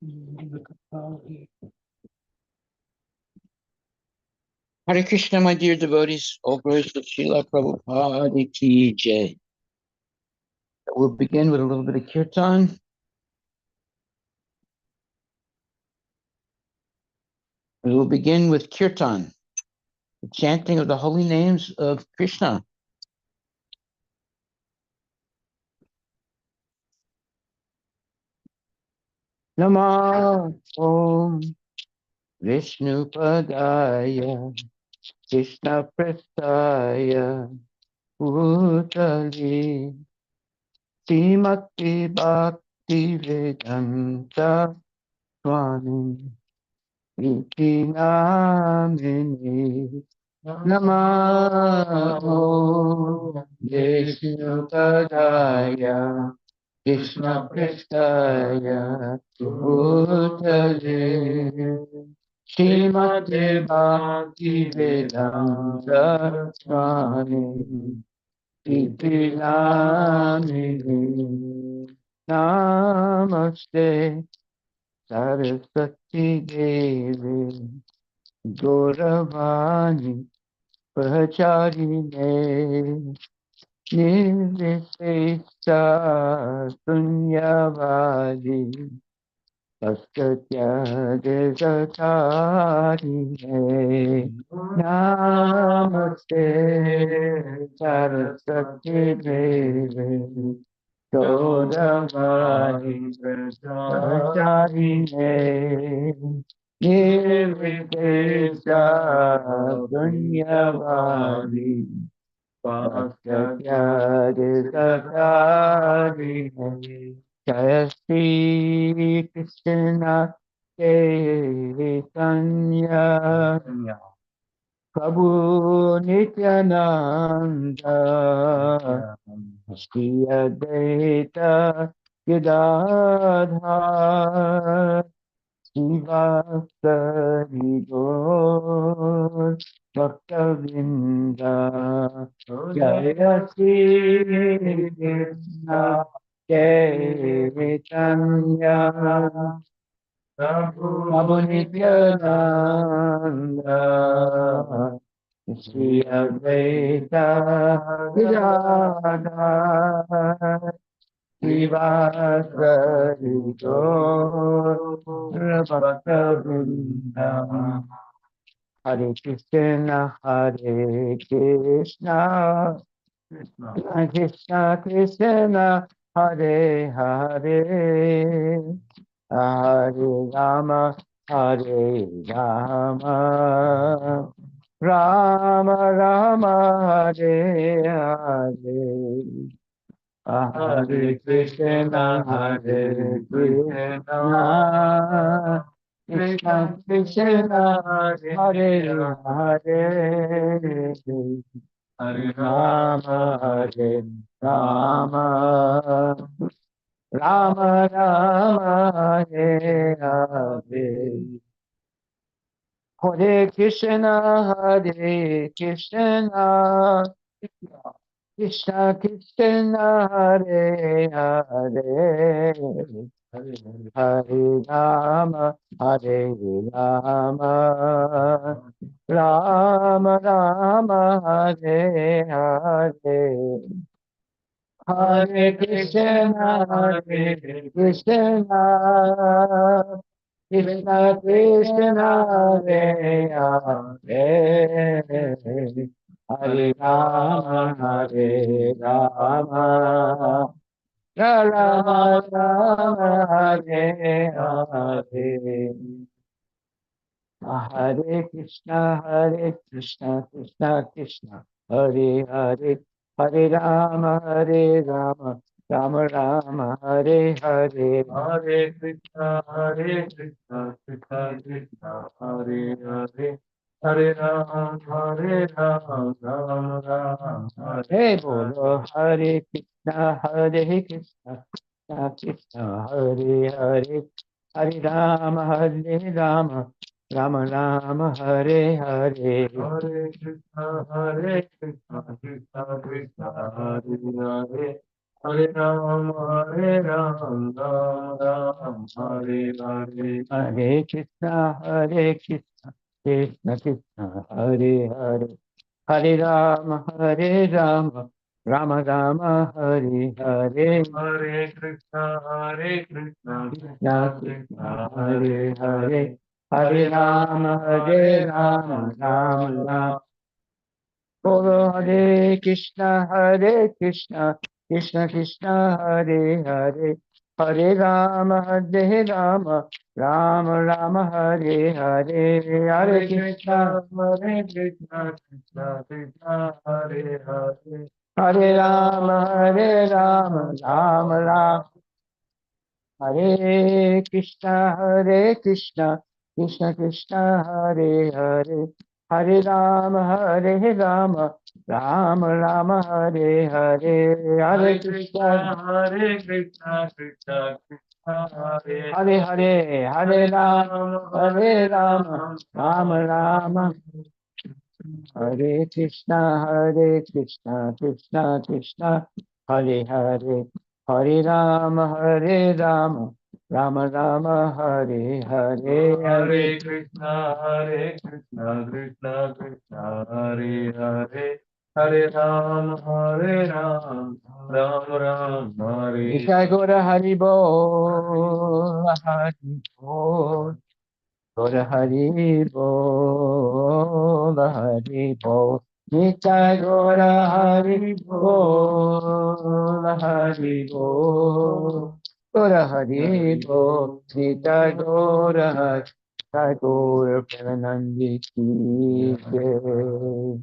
Hare Krishna, my dear devotees, all glories to Srila Prabhupada Ki Jai. We'll begin with a little bit of kirtan. We will begin with kirtan, the chanting of the holy names of Krishna. Namah Om Vishnu Padaya Krishna Prestaya Bhutale Srimati Bhakti Vedanta Swami Iti Namini Namo Vishnu Padaya Krishna Prestaya Bhutale Srimati Bhakti Vedanta Swami Iti Namini Namaste Saraswati Devi Gauravani Pracharine Nirvishesha Sunyavadi Paskatyade Satarine Namaste Saraswati Devi Gauravani Pracharine Nirvishesha Sunyavadi Paskatyade Jaya Shri Krishna Chaitanya Prabhu Nityananda Shri Advaita Gadadhar Srivasari Gaur Bhaktavinda Jaya Shri Krishna Chaitanya Prabhu Nityananda Shri Advaita Gadadhar Srivasari Gaur Bhaktavinda Hare Krishna Hare Krishna Krishna Krishna Hare Hare Hare Rama Hare Rama Rama Rama Hare Hare Hare Krishna Hare Krishna Krishna Krishna Hare Hare Hare Rama Hare Rama Rama Rama Hare Hare Hare Krishna Hare Krishna Krishna Krishna Hare Hare Hare Rama Hare Rama Rama Rama Hare Hare Hare Krishna Hare Krishna Krishna Krishna Hare Hare Hare Rama Hare Rama Rama Rama Hare Hare Hare Krishna Krishna Krishna Hare Hare Hare Rama Rama Rama Hare Hare Hare Krishna Krishna Krishna Hare Hare Hare Rama Rama Rama Hare Bolo Hare Krishna Krishna Krishna Hare Hare Hare Rama Rama Rama Hare Hare Hare Krishna Krishna Krishna Hare Hare Hare Ram, Hare Ram, Ram Ram, Hare Hare. Hare Krishna, Krishna Krishna, Hare Hare. Hare Rama, Rama Rama, Hare Hare. Hare Krishna, Krishna Krishna Krishna, Krishna, Hare Hare Hare. Hare. Hare Rama, Rama Rama. Guru Hare Krishna, Krishna Krishna, Hare Hare. Hare Rama, Rama Rama, Hare Hare. Hare Krishna, Hare Krishna, Krishna Krishna, Hare Hare. Hare Rama, Rama Rama. Hare Krishna, Krishna Krishna, Hare Hare. Hare Rama, Rama Rama, Hare Hare. Hare Krishna, Hare Krishna, Krishna Krishna, Hare Hare Rama, Rama Rama. Hare Krishna, Krishna Krishna, Hare Hare. Hare Rama, Rama Rama, Hare Hare. Hare Krishna, Krishna Krishna, Hare Hare. Hare Ram, Ram Ram, Hare. Jai Gora Hari Bol, Hari Bol. Gora Hari Bol, Hari Bol. Nitai Gora Hari Bol, Hari Bol. Gora Hari Bol, Nitai Gora Hari. Nitai Gora Premanandi Ki Jai.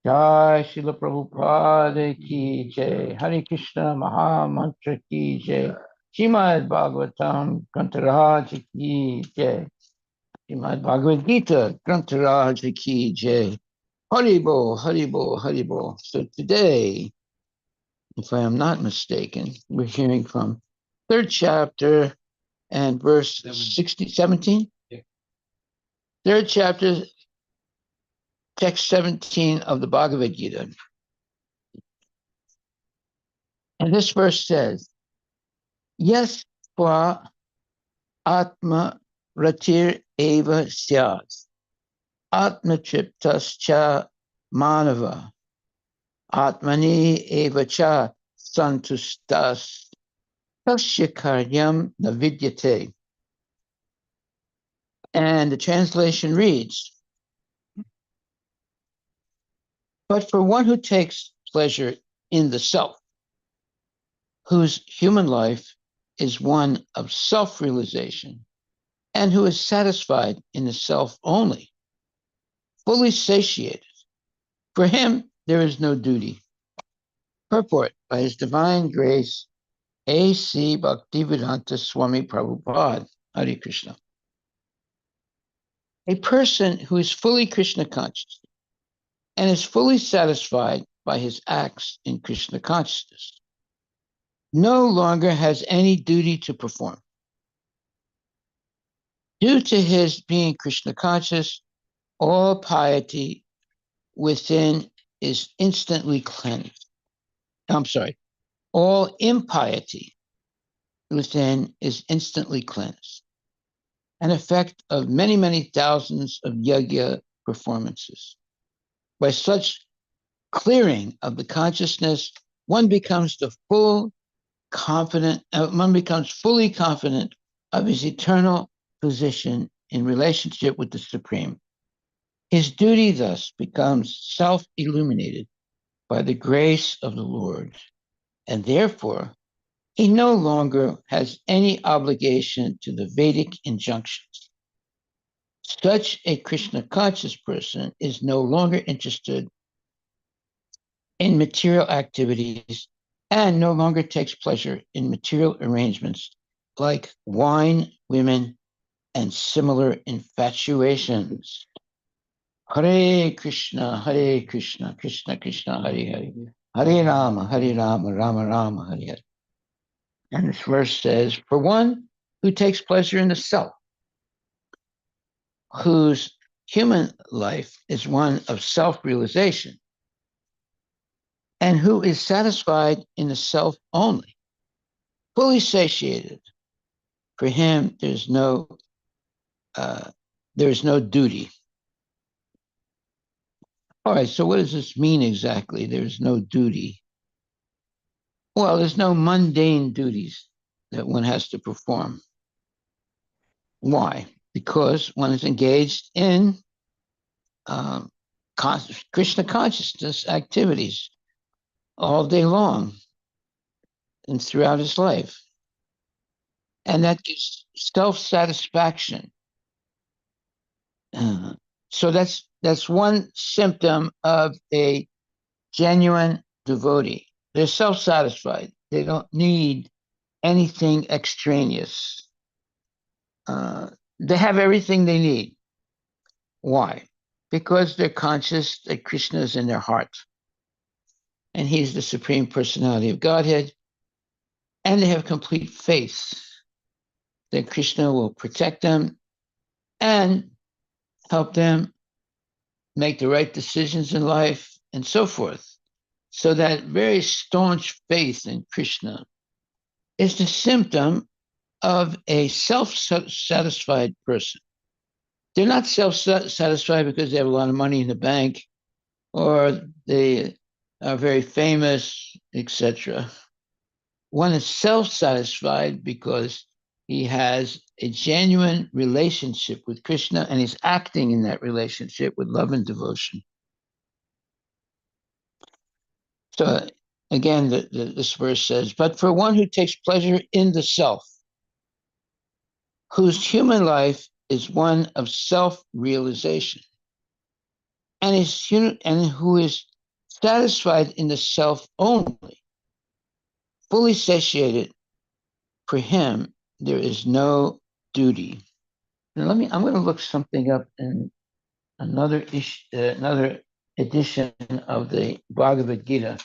Jai Srila Prabhupada Ki Jai. Hare Krishna Maha Mantra Ki Jai. Srimad Bhagavatam Grantaraj Ki Jai. Srimad Bhagavad Gita Grantaraj Ki Jai. Haribo, Haribo, Haribo. So today, if I am not mistaken, we're hearing from third chapter and verse 17. Third chapter, text 17 of the Bhagavad Gita. And this verse says, Yes, kwa atma ratir eva syas. Atma triptascha manava. Atmani eva cha santustas. Tasya karyam navidyate. And the translation reads, but for one who takes pleasure in the self, whose human life is one of self-realization, and who is satisfied in the self only, fully satiated, for him there is no duty. Purport by His Divine Grace, A.C. Bhaktivedanta Swami Prabhupada, Hare Krishna. A person who is fully Krishna conscious and is fully satisfied by his acts in Krishna consciousness no longer has any duty to perform. Due to his being Krishna conscious, all piety within is instantly cleansed. I'm sorry, all impiety within is instantly cleansed, an effect of many, many thousands of yajna performances. By such clearing of the consciousness, one becomes fully confident of his eternal position in relationship with the Supreme. His duty thus becomes self-illuminated by the grace of the Lord, and therefore he no longer has any obligation to the Vedic injunctions. Such a Krishna conscious person is no longer interested in material activities and no longer takes pleasure in material arrangements like wine, women, and similar infatuations. Hare Krishna, Krishna Krishna, Hare Hare, Hare Rama, Rama Rama, Hare Hare. And this verse says, for one who takes pleasure in the self, whose human life is one of self-realization, and who is satisfied in the self only, fully satiated. For him, uh, there's no duty. All right, so what does this mean exactly? There's no duty. Well, there's no mundane duties that one has to perform. Why? Because one is engaged in um, Krishna consciousness activities all day long and throughout his life. And that gives self satisfaction. So that's one symptom of a genuine devotee. They're self satisfied, they don't need anything extraneous. Uh, they have everything they need. Why? Because they're conscious that Krishna is in their heart and he's the supreme personality of Godhead, and they have complete faith that Krishna will protect them and help them make the right decisions in life and so forth. So that very staunch faith in Krishna is the symptom of a self-satisfied person. They're not self-satisfied because they have a lot of money in the bank or they are very famous, etc. One is self-satisfied because he has a genuine relationship with Krishna and he's acting in that relationship with love and devotion. So again, this verse says, but for one who takes pleasure in the self, whose human life is one of self-realization, and who is satisfied in the self only, fully satiated, for him there is no duty. Now I'm going to look something up in another edition of the Bhagavad Gita.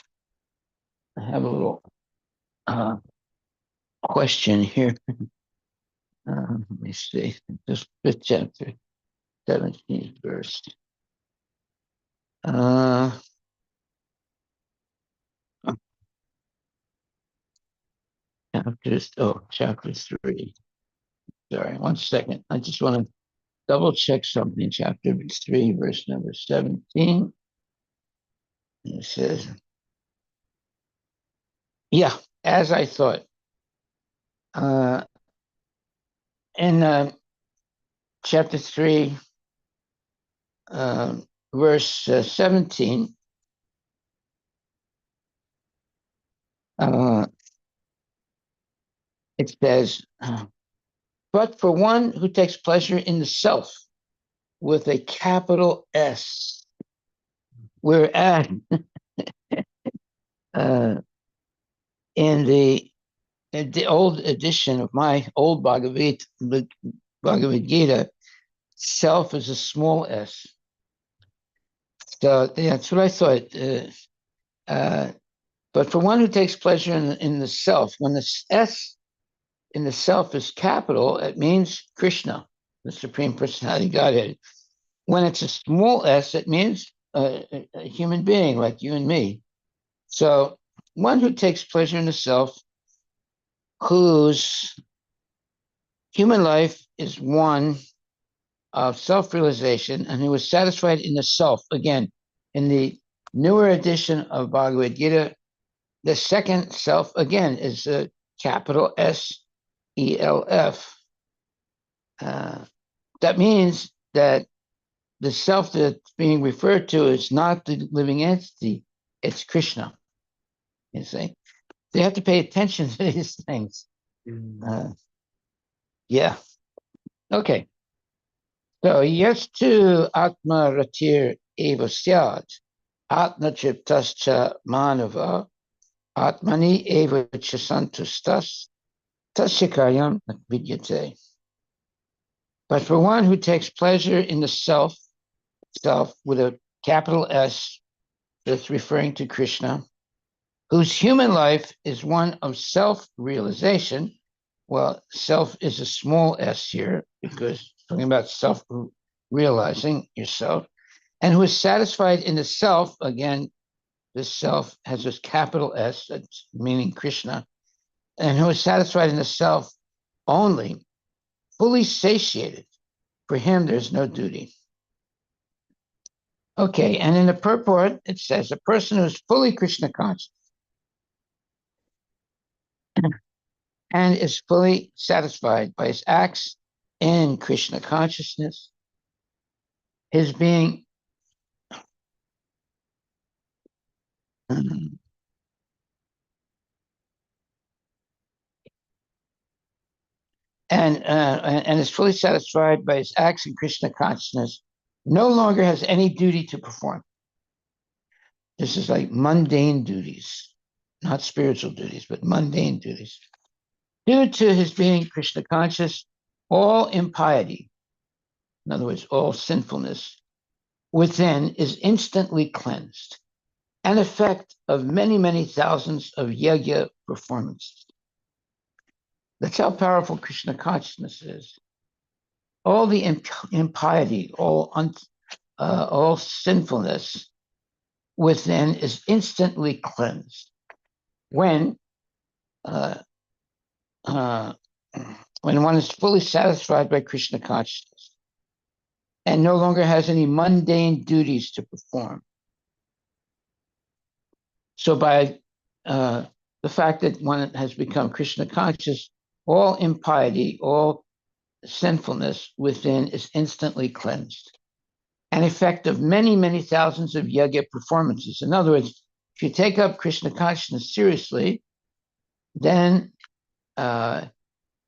I have a little question here. Let me see. This fifth chapter, 17th verse. Chapter 3. Sorry, 1 second. I just want to double check something. Chapter 3, verse number 17. It says, yeah, as I thought. In chapter 3, verse 17, it says, but for one who takes pleasure in the self with a capital S, whereas in the old edition of my old Bhagavad Gita, self is a small s. So yeah, that's what I thought. But for one who takes pleasure in the self, when the S in the self is capital, it means Krishna, the Supreme Personality of Godhead. When it's a small s, it means a human being like you and me. So one who takes pleasure in the self, whose human life is one of self-realization, and who is satisfied in the self. Again, in the newer edition of Bhagavad Gita, the second self, again, is a capital S-E-L-F. That means that the self that's being referred to is not the living entity, it's Krishna. You see? They have to pay attention to these things. Yeah. Okay. So, yes, to Atma Ratir Eva Syat, Atma Chiptascha Manava, Atmani Eva Chasantustas, Tasyakayam Vidyate. But for one who takes pleasure in the self with a capital S, that's referring to Krishna, whose human life is one of self-realization. Well, self is a small s here because talking about self-realizing yourself, and who is satisfied in the self, again, this self has this capital S, that's meaning Krishna, and who is satisfied in the self only, fully satiated. For him, there's no duty. Okay, and in the purport, it says a person who is fully Krishna conscious and is fully satisfied by his acts in Krishna consciousness, his being and is fully satisfied by his acts in Krishna consciousness, no longer has any duty to perform. This is like mundane duties, not spiritual duties, but mundane duties. Due to his being Krishna conscious, all impiety, in other words, all sinfulness within is instantly cleansed, an effect of many, many thousands of yajna performances. That's how powerful Krishna consciousness is. All the impiety, all sinfulness within is instantly cleansed when uh, uh, when one is fully satisfied by Krishna consciousness and no longer has any mundane duties to perform. So by the fact that one has become Krishna conscious, all impiety, all sinfulness within is instantly cleansed. An effect of many, many thousands of yoga performances. In other words, if you take up Krishna consciousness seriously, then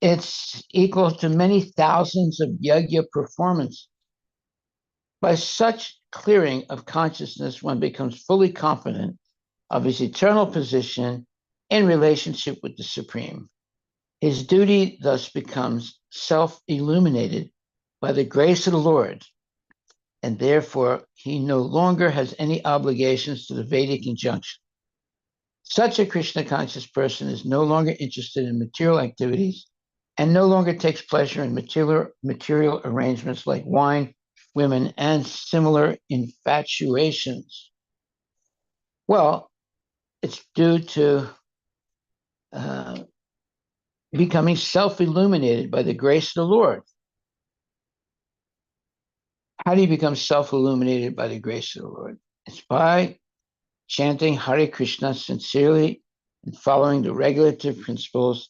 it's equal to many thousands of yoga performances. By such clearing of consciousness, one becomes fully confident of his eternal position in relationship with the Supreme. His duty thus becomes self-illuminated by the grace of the Lord, and therefore he no longer has any obligations to the Vedic injunction. Such a Krishna conscious person is no longer interested in material activities and no longer takes pleasure in material arrangements like wine, women, and similar infatuations. Well, it's due to becoming self-illuminated by the grace of the Lord. How do you become self-illuminated by the grace of the Lord? It's by chanting Hare Krishna sincerely and following the regulative principles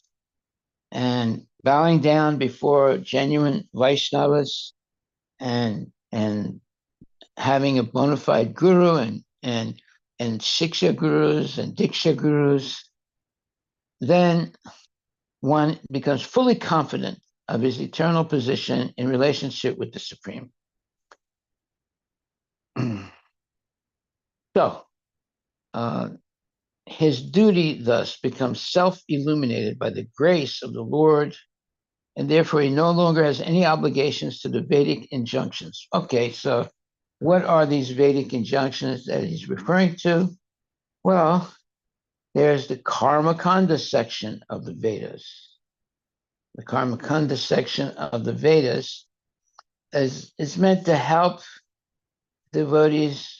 and bowing down before genuine Vaishnavas and having a bona fide guru and shiksha gurus and diksha gurus, then one becomes fully confident of his eternal position in relationship with the Supreme. So, his duty thus becomes self-illuminated by the grace of the Lord, and therefore he no longer has any obligations to the Vedic injunctions. Okay, so what are these Vedic injunctions that he's referring to? Well, there's the Karma Kanda section of the Vedas. The Karma Kanda section of the Vedas is meant to help devotees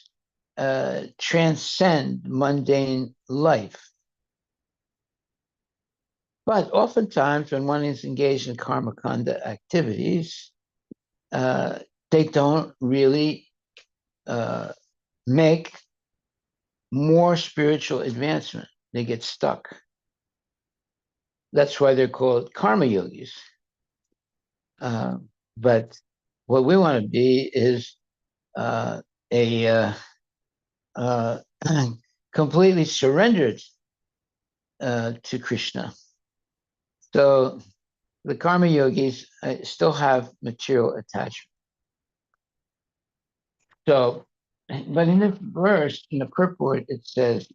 transcend mundane life. But oftentimes, when one is engaged in karma kanda activities, they don't really make more spiritual advancement. They get stuck. That's why they're called karma yogis. But what we want to be is a completely surrendered to Krishna. So the karma yogis still have material attachment. So, but in this verse, in the purport, it says,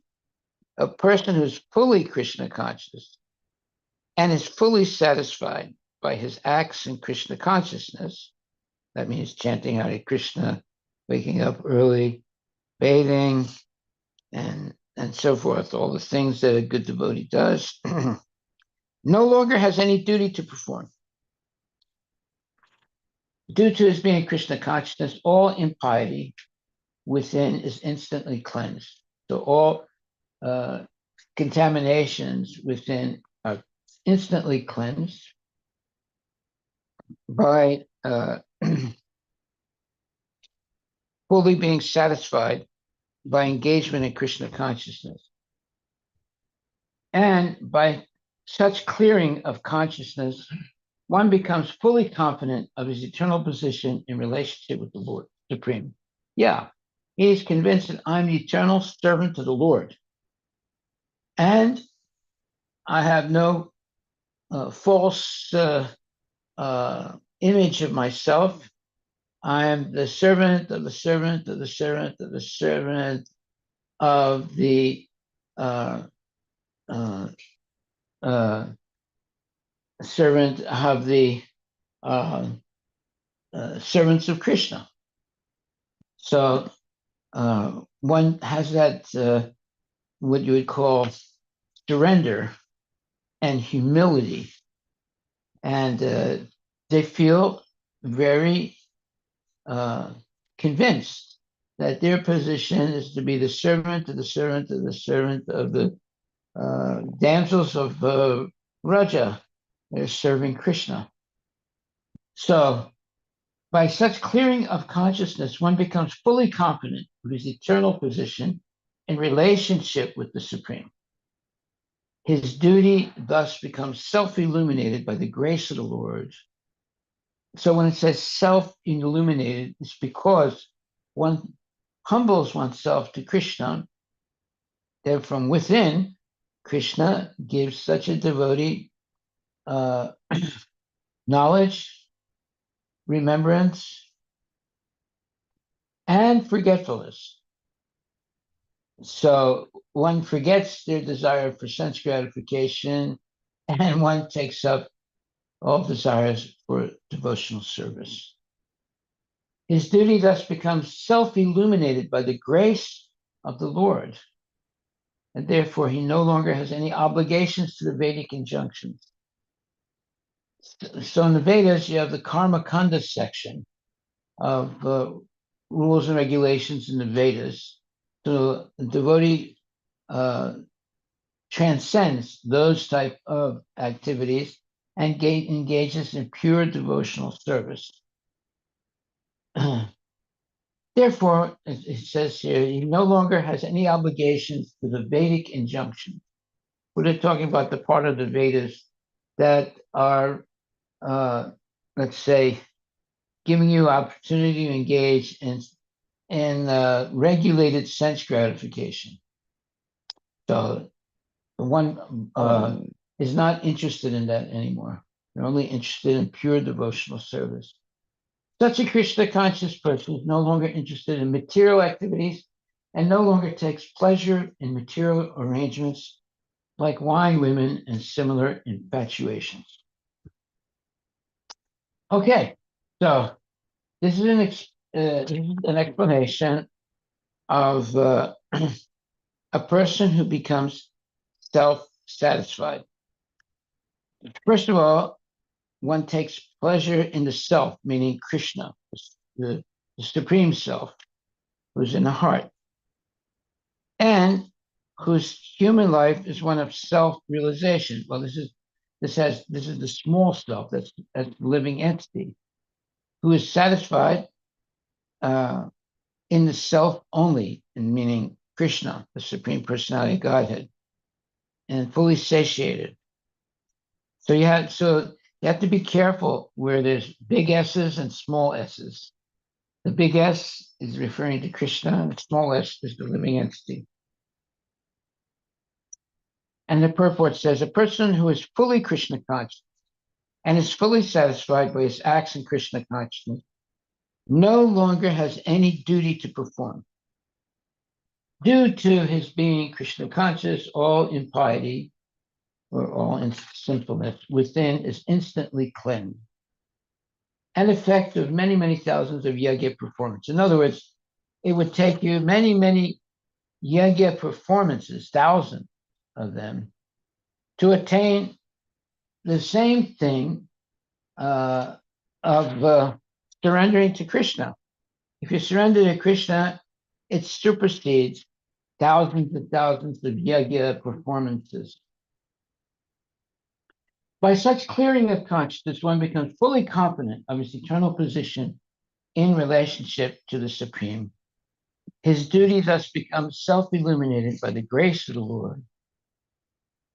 a person who's fully Krishna conscious and is fully satisfied by his acts in Krishna consciousness, that means chanting Hare Krishna, waking up early, bathing, and so forth, all the things that a good devotee does, no longer has any duty to perform. Due to his being Krishna consciousness, all impiety within is instantly cleansed. So all contaminations within are instantly cleansed by fully being satisfied by engagement in Krishna consciousness. And by such clearing of consciousness, one becomes fully confident of his eternal position in relationship with the Lord Supreme. Yeah, he is convinced that I'm the eternal servant of the Lord. And I have no false image of myself. I am the servant of the servant of the servant of the servant of the uh, uh, uh, servant of the uh, servants of Krishna. So one has that what you would call surrender and humility, and they feel very convinced that their position is to be the servant of the servant of the servant of the damsels of Raja. They're serving Krishna. So, by such clearing of consciousness, one becomes fully confident of his eternal position in relationship with the Supreme. His duty thus becomes self illuminated by the grace of the Lord. So, when it says self illuminated, it's because one humbles oneself to Krishna, that from within, Krishna gives such a devotee uh, knowledge, remembrance, and forgetfulness. So one forgets their desire for sense gratification, and one takes up all desires for devotional service. His duty thus becomes self-illuminated by the grace of the Lord, and therefore he no longer has any obligations to the Vedic injunctions. So in the Vedas, you have the Karma Kanda section of rules and regulations in the Vedas. So the devotee transcends those type of activities and engages in pure devotional service. Therefore, it says here, he no longer has any obligations to the Vedic injunction. We're talking about the part of the Vedas that are, let's say, giving you opportunity to engage in regulated sense gratification. So one is not interested in that anymore. They're only interested in pure devotional service. Such a Krishna conscious person is no longer interested in material activities and no longer takes pleasure in material arrangements like wine, women, and similar infatuations. Okay, so this is an explanation of a person who becomes self-satisfied. First of all, one takes pleasure in the self, meaning Krishna, the supreme self, who's in the heart, and whose human life is one of self-realization. Well, this is the small self, that's the living entity, who is satisfied in the self only, and meaning Krishna, the supreme personality of Godhead, and fully satiated. So you have to be careful where there's big S's and small S's. The big S is referring to Krishna, and the small S is the living entity. And the purport says, a person who is fully Krishna conscious and is fully satisfied by his acts in Krishna consciousness no longer has any duty to perform. Due to his being Krishna conscious, all impiety or all sinfulness within is instantly cleansed. An effect of many, many thousands of yajna performance. In other words, it would take you many, many yajna performances, thousands of them, to attain the same thing of surrendering to Krishna. If you surrender to Krishna, it supersedes thousands and thousands of yajna performances. By such clearing of consciousness, one becomes fully confident of his eternal position in relationship to the Supreme. His duty thus becomes self-illuminated by the grace of the Lord,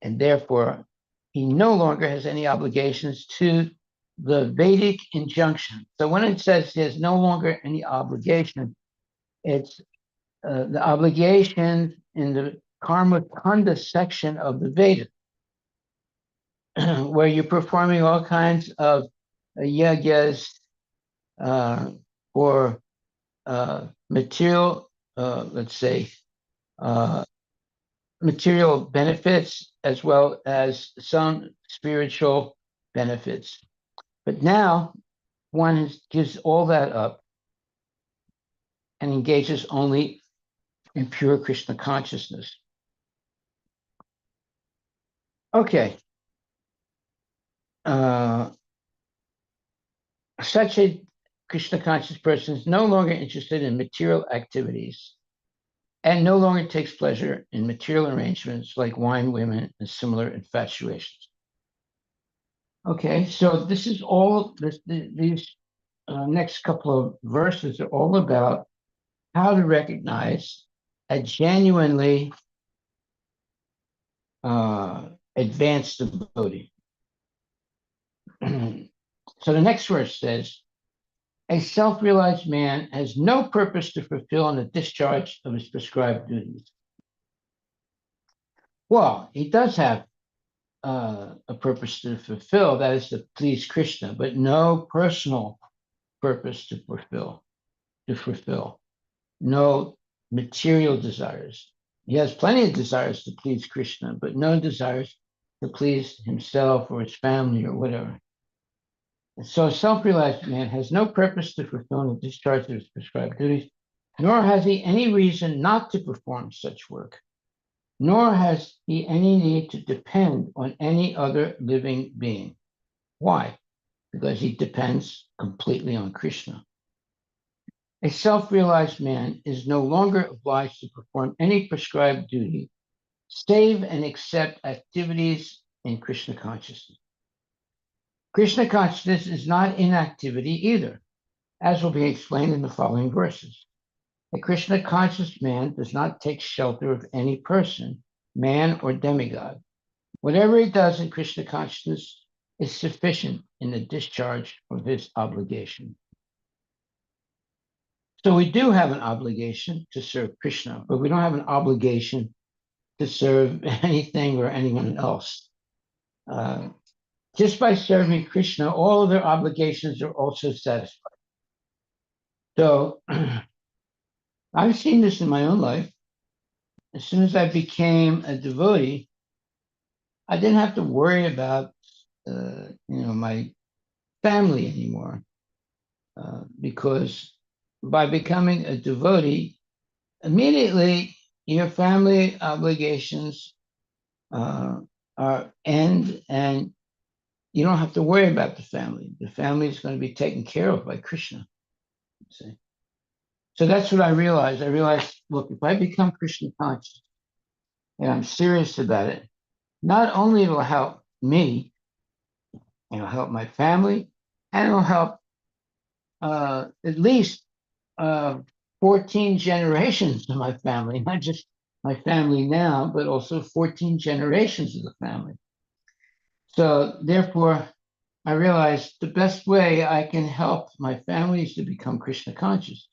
and therefore he no longer has any obligations to the Vedic injunction. So when it says he has no longer any obligation, it's the obligation in the Karma Kanda section of the Vedas, where you're performing all kinds of yagyas for material, let's say, material benefits as well as some spiritual benefits. But now one gives all that up and engages only in pure Krishna consciousness. Okay. Such a Krishna conscious person is no longer interested in material activities and no longer takes pleasure in material arrangements like wine, women, and similar infatuations. Okay, so this is all, these next couple of verses are all about how to recognize a genuinely advanced devotee. So the next verse says, a self-realized man has no purpose to fulfill in the discharge of his prescribed duties. Well, he does have a purpose to fulfill, that is to please Krishna, but no personal purpose to fulfill, no material desires. He has plenty of desires to please Krishna, but no desires to please himself or his family or whatever. And so a self-realized man has no purpose to fulfill the discharge of his prescribed duties, nor has he any reason not to perform such work, nor has he any need to depend on any other living being. Why? Because he depends completely on Krishna. A self-realized man is no longer obliged to perform any prescribed duty, save and accept activities in Krishna consciousness. Krishna consciousness is not inactivity either, as will be explained in the following verses. A Krishna conscious man does not take shelter of any person, man or demigod. Whatever he does in Krishna consciousness is sufficient in the discharge of his obligation. So we do have an obligation to serve Krishna, but we don't have an obligation to serve anything or anyone else. Just by serving Krishna, all of their obligations are also satisfied. So I've seen this in my own life. As soon as I became a devotee, I didn't have to worry about my family anymore, because by becoming a devotee, immediately your family obligations are end, and you don't have to worry about the family. The family is going to be taken care of by Krishna. See? So that's what I realized. I realized, look, if I become Krishna conscious and I'm serious about it, not only it'll help me, it'll help my family, and it'll help at least 14 generations of my family, not just my family now, but also 14 generations of the family. So therefore, I realized the best way I can help my family is to become Krishna conscious.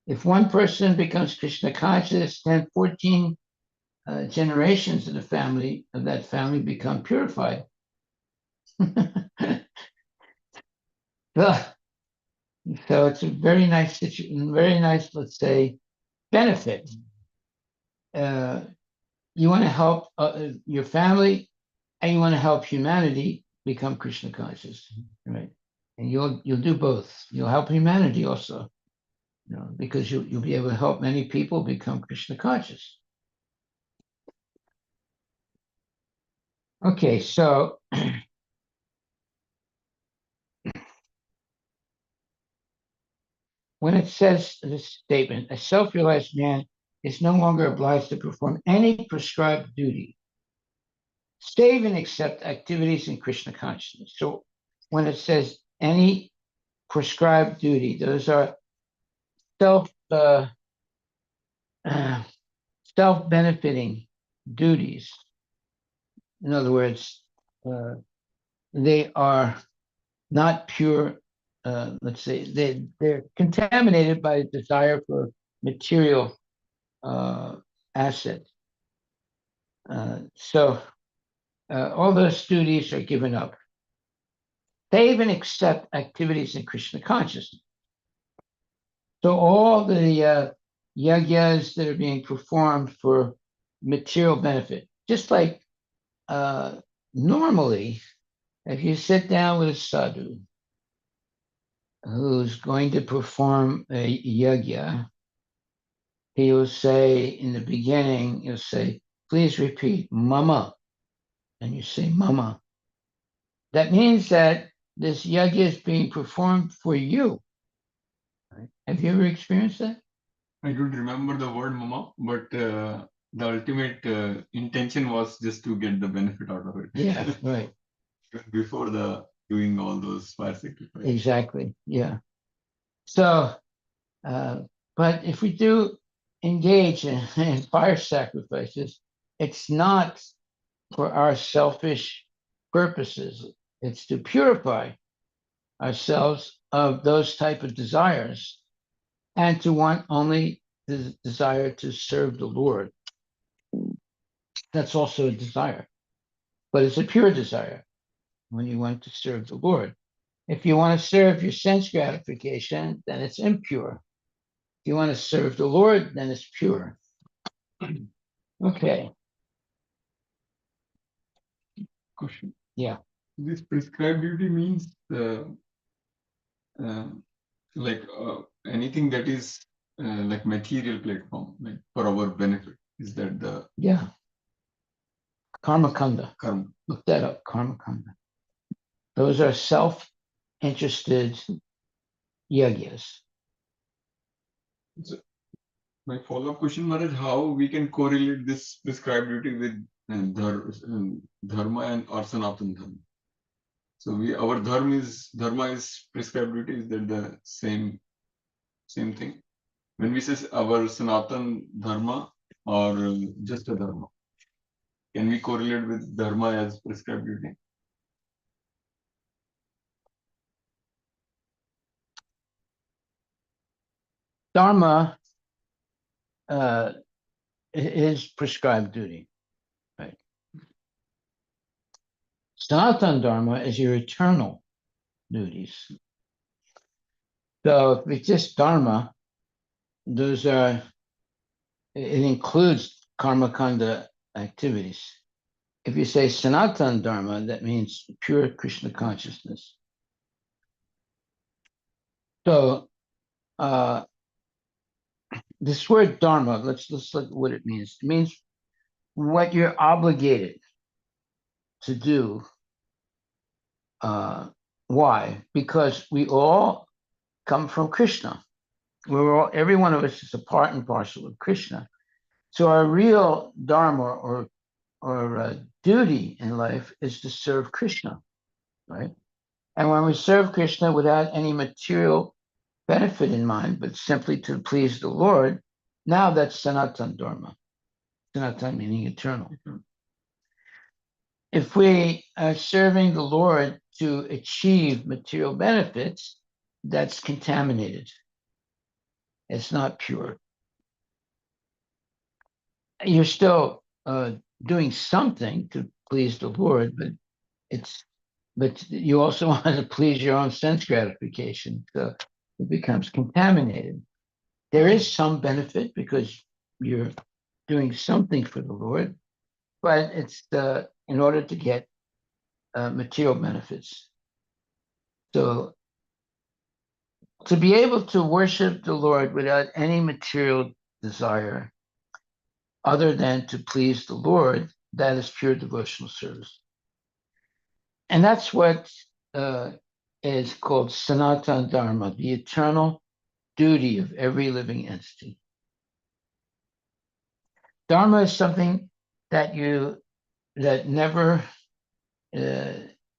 If one person becomes Krishna conscious, then 14 generations of that family become purified. So it's a very nice situation, very nice, let's say, benefit. You want to help your family, and you want to help humanity become Krishna conscious, right? And you'll do both. You'll help humanity also, because you'll be able to help many people become Krishna conscious. Okay, so when it says this statement, a self-realized man is no longer obliged to perform any prescribed duty, save and except activities in Krishna consciousness. So when it says any prescribed duty, those are self self-benefiting duties. In other words, they are not pure. Let's say they're contaminated by a desire for material assets. So all those duties are given up. They even accept activities in Krishna consciousness. So all the yagyas that are being performed for material benefit, just like normally, if you sit down with a sadhu who's going to perform a yagya, he will say in the beginning, he'll say, please repeat, mama. And you say, mama. That means that this yagya is being performed for you. Right? Have you ever experienced that? I don't remember the word mama, but the ultimate intention was just to get the benefit out of it. Yeah, right. Before the doing all those fire sacrifices. Exactly. Yeah. So, but if we do engage in fire sacrifices, it's not for our selfish purposes. It's to purify ourselves of those type of desires and to want only the desire to serve the Lord. That's also a desire, but it's a pure desire when you want to serve the Lord. If you want to serve your sense gratification, then it's impure. If you want to serve the Lord, then it's pure. Okay. Question. Yeah. This prescribed duty means like anything that is like material platform, like for our benefit. Is that the Yeah. Karma kanda. karma? Look that up. Karma kanda. Those are self-interested yagyas. So my follow-up question, Maharaj, how we can correlate this prescribed duty with dharma and or sanatana dharma? So our dharma is prescribed duty. Is that the same thing? When we say our sanatan dharma or just a dharma, can we correlate with dharma as prescribed duty? Dharma is prescribed duty, right? Sanatana dharma is your eternal duties. So if it's just dharma, those are, it includes karma kanda activities. If you say Sanatana dharma, that means pure Krishna consciousness. So this word dharma, let's look at what it means. It means what you're obligated to do. Why? Because we all come from Krishna. Every one of us is a part and parcel of Krishna. So our real dharma or duty in life is to serve Krishna, right? And when we serve Krishna without any material benefit in mind, but simply to please the Lord, now that's Sanatana Dharma. Sanatana meaning eternal. If we are serving the Lord to achieve material benefits, that's contaminated. It's not pure. You're still doing something to please the Lord, but you also want to please your own sense gratification. So it becomes contaminated. There is some benefit because you're doing something for the Lord, but it's in order to get material benefits. So to be able to worship the Lord without any material desire other than to please the Lord, that is pure devotional service. And that's what is called Sanatana Dharma, the eternal duty of every living entity. Dharma is something that never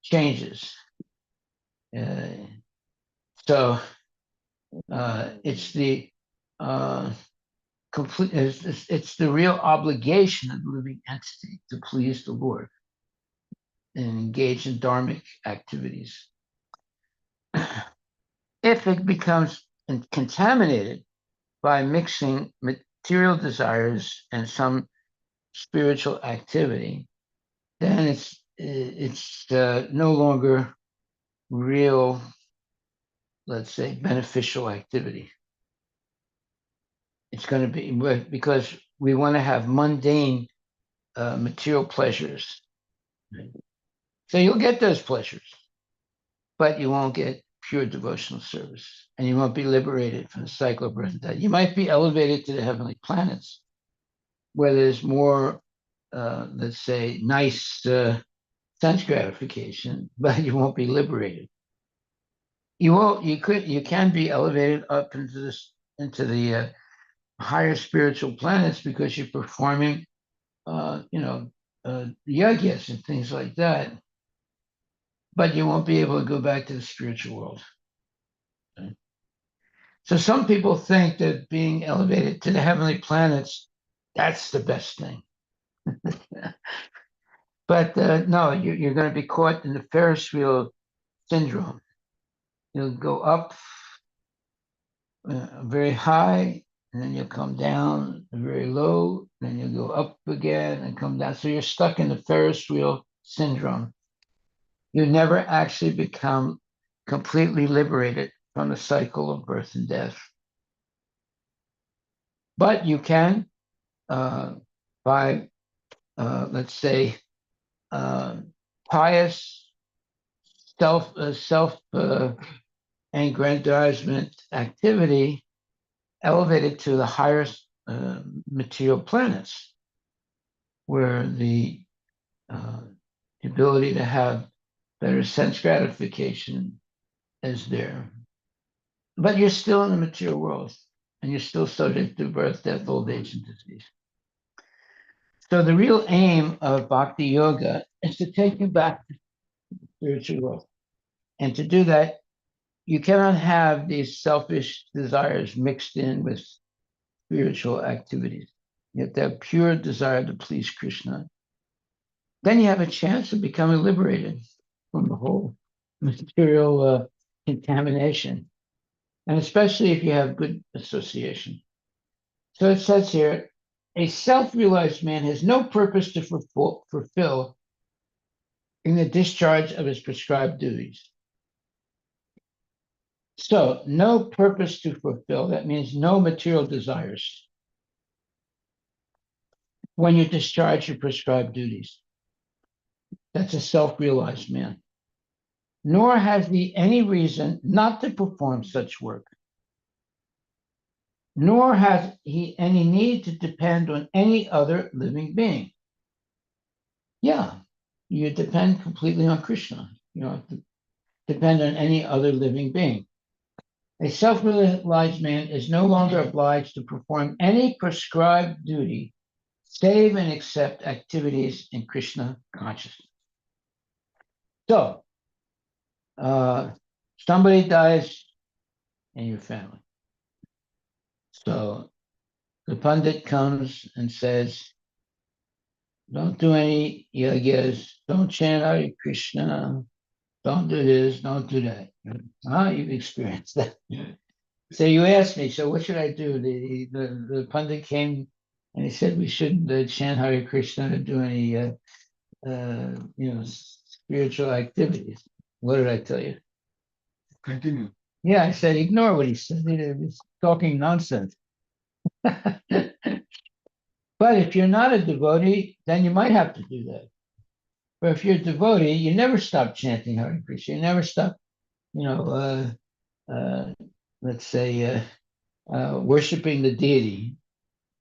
changes. So it's the complete. It's the real obligation of the living entity to please the Lord and engage in dharmic activities. If it becomes contaminated by mixing material desires and some spiritual activity, then it's no longer real, let's say, beneficial activity. It's going to be because we want to have mundane material pleasures. So you'll get those pleasures, but you won't get pure devotional service, and you won't be liberated from the cycle of birth and death. You might be elevated to the heavenly planets, where there's more, let's say, nice sense gratification, but you won't be liberated. You won't. You can be elevated up into the higher spiritual planets because you're performing, yajnas and things like that. But you won't be able to go back to the spiritual world. Okay? So some people think that being elevated to the heavenly planets, that's the best thing. But no, you're going to be caught in the Ferris wheel syndrome. You'll go up very high, and then you'll come down very low, then you'll go up again and come down. So you're stuck in the Ferris wheel syndrome. You never actually become completely liberated from the cycle of birth and death. But you can, by, let's say, pious self aggrandizement activity, elevated to the highest material planets, where the ability to have better sense gratification is there. But you're still in the material world, and you're still subject to birth, death, old age, and disease. So the real aim of bhakti yoga is to take you back to the spiritual world. And to do that, you cannot have these selfish desires mixed in with spiritual activities. You have to have pure desire to please Krishna. Then you have a chance of becoming liberated from the whole material contamination, and especially if you have good association. So it says here, a self-realized man has no purpose to fulfill in the discharge of his prescribed duties. So no purpose to fulfill, that means no material desires when you discharge your prescribed duties. That's a self-realized man. Nor has he any reason not to perform such work. Nor has he any need to depend on any other living being. Yeah, you depend completely on Krishna. You don't have to depend on any other living being. A self-realized man is no longer obliged to perform any prescribed duty save and accept activities in Krishna consciousness. So, somebody dies in your family. So the pundit comes and says, don't do any yagyas, don't chant Hare Krishna, don't do this, don't do that. You've experienced that. So you asked me, so what should I do? The pundit came and he said we shouldn't chant Hare Krishna or do any spiritual activities. What did I tell you? Continue. Yeah, I said ignore what he said. He's talking nonsense. But if you're not a devotee, then you might have to do that. But if you're a devotee, you never stop chanting Hare Krishna. You never stop, let's say, worshiping the deity.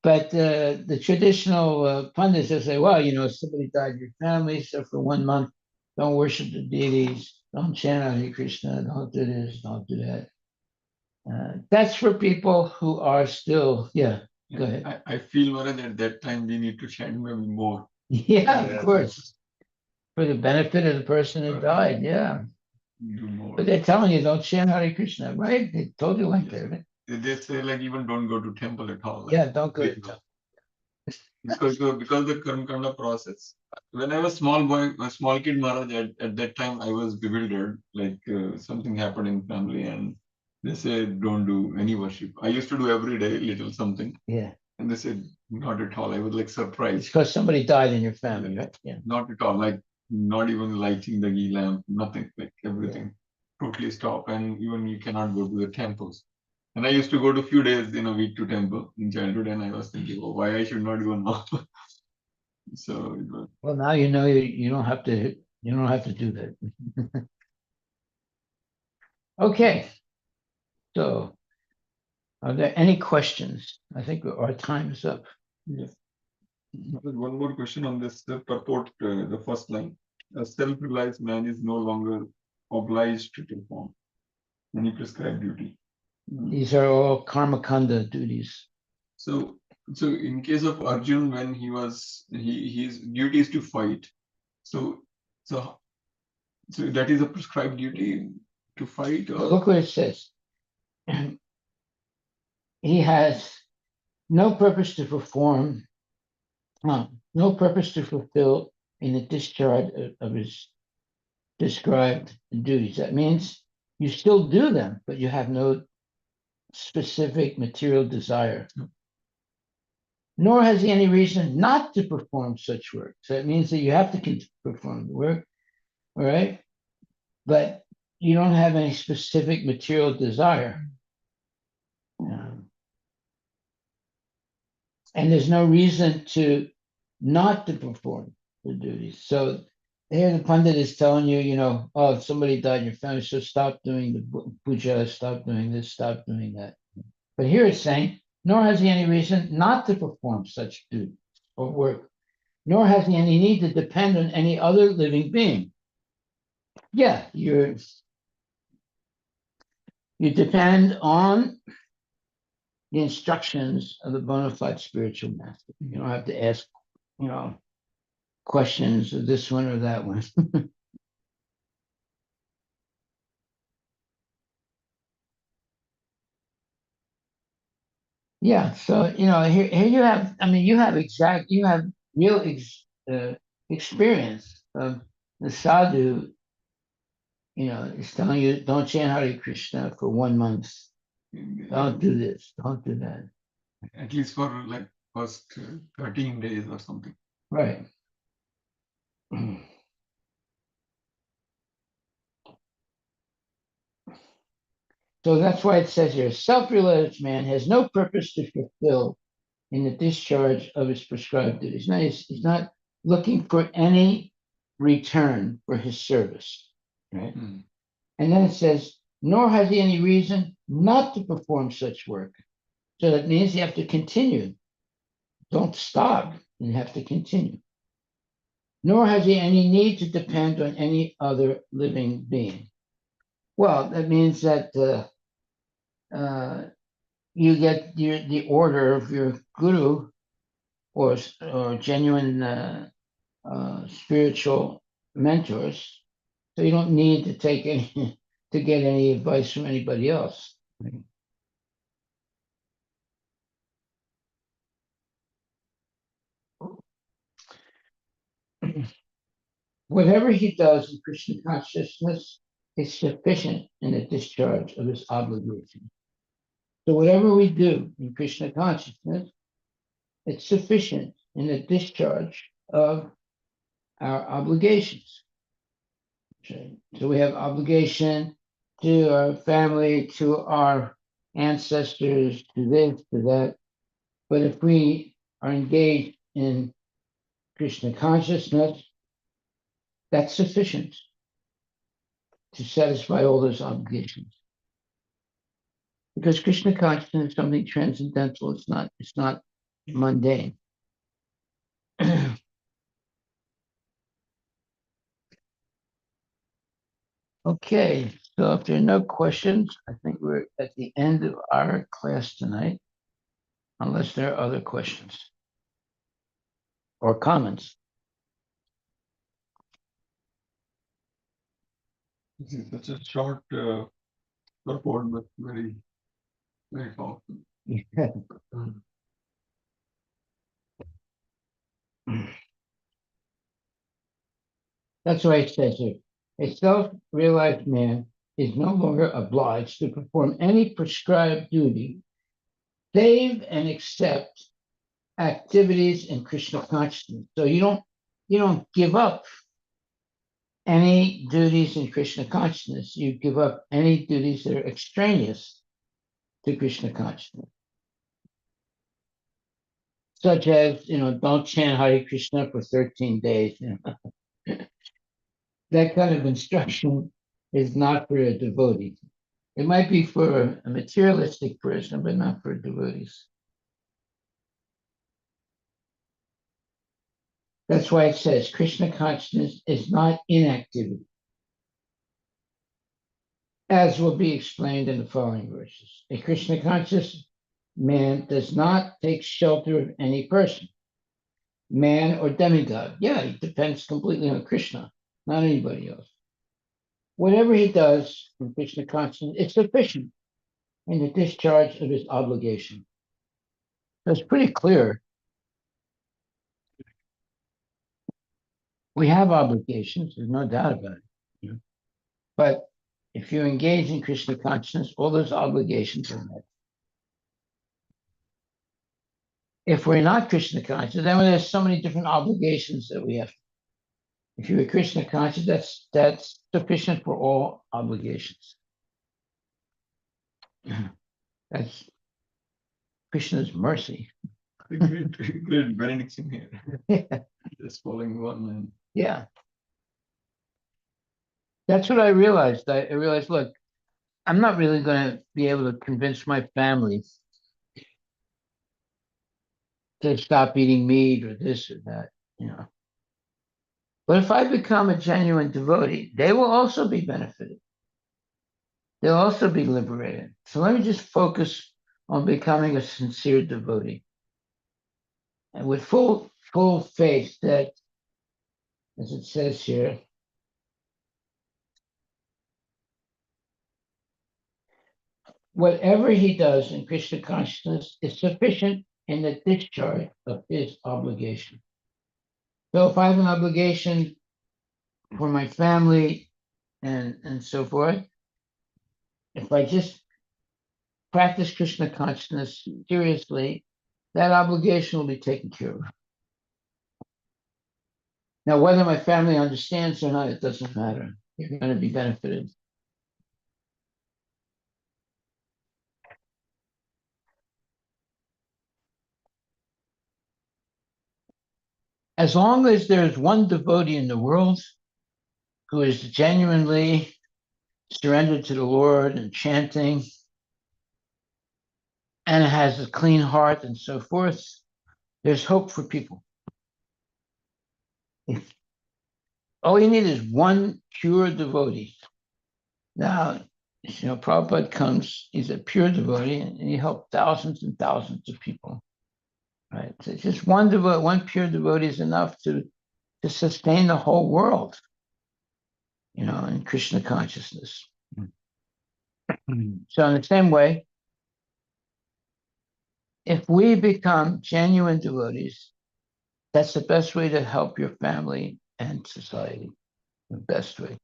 But the traditional pundits will say, well, somebody died in your family, so for 1 month, don't worship the deities, don't chant Hare Krishna, don't do this, don't do that. That's for people who are still, Go ahead. I feel, Maharaj, at that time we need to chant maybe more. Yeah, of course. For the benefit of the person who died, yeah. Do more. But they're telling you don't chant Hare Krishna, right? They told you like that, right? They say like even don't go to temple at all. Like, Yeah, don't go to please temple. because the karma kanda process. When I was small boy, a small kid, Maharaj, at that time I was bewildered. Like something happened in family, and they said don't do any worship. I used to do every day little something, Yeah. and they said not at all. I was like It's surprised. because somebody died in your family, right? Yeah. Not at all. Like not even lighting the ghee lamp, nothing. Like everything totally stop, and even you cannot go to the temples. And I used to go to few days in a week to temple in childhood, and I was thinking, oh, why I should not go now. So it was, Well, now you know you don't have to do that. Okay. So are there any questions? I think our time is up. yes. There's one more question on this purport, the first line. A self-realized man is no longer obliged to perform any prescribed duty. These are all karma kanda duties. So, so in case of Arjun, when his duty is to fight. So, so, so that is a prescribed duty to fight. But look what it says. He has no purpose to perform, no purpose to fulfill in the discharge of his described duties. That means you still do them, but you have no specific material desire. Nor has he any reason not to perform such work. So it means that you have to perform the work, all right? But you don't have any specific material desire. And there's no reason to not to perform the duties. So here the pundit is telling you, oh, somebody died in your family, so stop doing the puja, stop doing this, stop doing that. But here it's saying, nor has he any reason not to perform such duties or work, nor has he any need to depend on any other living being. Yeah, you depend on the instructions of the bona fide spiritual master. You don't have to ask, questions of this one or that one. Yeah, so here you have. I mean, you have real experience of the sadhu. Is telling you don't chant Hare Krishna for 1 month. Don't do this. Don't do that. At least for like first 13 days or something. Right. So that's why it says here, self-realized man has no purpose to fulfill in the discharge of his prescribed duties. Now, he's not looking for any return for his service, right? Mm. And then it says, nor has he any reason not to perform such work. So that means you have to continue. Don't stop. You have to continue. Nor has he any need to depend on any other living being. Well, that means that you get the order of your guru or genuine spiritual mentors, so you don't need to take any to get any advice from anybody else. Whatever he does in Krishna consciousness is sufficient in the discharge of his obligation. So whatever we do in Krishna consciousness, it's sufficient in the discharge of our obligations. Okay. So we have obligation to our family, to our ancestors, to this, to that. But if we are engaged in Krishna consciousness, that's sufficient to satisfy all those obligations. Because Krishna consciousness is something transcendental. It's not mundane. Okay, so if there are no questions, I think we're at the end of our class tonight. unless there are other questions or comments. This is such a short purport, but very, very powerful. That's why it says here, a self-realized man is no longer obliged to perform any prescribed duty, save and except activities in Krishna consciousness. So you don't give up any duties in Krishna consciousness. You give up any duties that are extraneous to Krishna consciousness, such as don't chant Hare Krishna for 13 days. That kind of instruction is not for a devotee. It might be for a materialistic person, but not for devotees. That's why it says Krishna consciousness is not inactivity, as will be explained in the following verses. A Krishna conscious man does not take shelter of any person, man or demigod. Yeah, he depends completely on Krishna, not anybody else. Whatever he does in Krishna consciousness is sufficient in the discharge of his obligation. So it's pretty clear. We have obligations, there's no doubt about it. But if you engage in Krishna consciousness, all those obligations are met. If we're not Krishna conscious, then there's so many different obligations that we have. If you're Krishna conscious, that's sufficient for all obligations. That's Krishna's mercy. Great benediction here. Yeah. Just following one man. Yeah. That's what I realized. I realized, look, I'm not really going to be able to convince my family to stop eating meat or this or that. But if I become a genuine devotee, they will also be benefited. They'll also be liberated. So let me just focus on becoming a sincere devotee. And with full faith that, as it says here, whatever he does in Krishna consciousness is sufficient in the discharge of his obligation. So if I have an obligation for my family and so forth, if I just practice Krishna consciousness seriously, that obligation will be taken care of. Now, whether my family understands or not, it doesn't matter. You're going to be benefited. As long as there's one devotee in the world who is genuinely surrendered to the Lord and chanting and has a clean heart and so forth, there's hope for people. All you need is one pure devotee. Now, Prabhupada comes, he's a pure devotee, and he helped thousands and thousands of people. Right? So just one pure devotee is enough to sustain the whole world, in Krishna consciousness. So in the same way, if we become genuine devotees, that's the best way to help your family and society, the best way.